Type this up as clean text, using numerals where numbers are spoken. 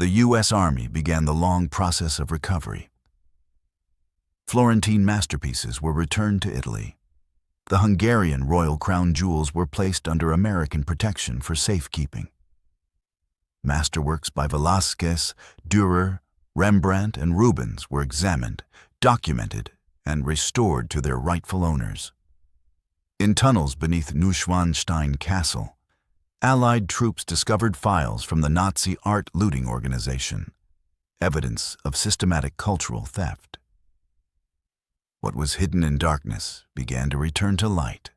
the U.S. Army began the long process of recovery. Florentine masterpieces were returned to Italy. The Hungarian royal crown jewels were placed under American protection for safekeeping. Masterworks by Velázquez, Dürer, Rembrandt, and Rubens were examined, documented, and restored to their rightful owners. In tunnels beneath Neuschwanstein Castle, Allied troops discovered files from the Nazi art looting organization, evidence of systematic cultural theft. What was hidden in darkness began to return to light.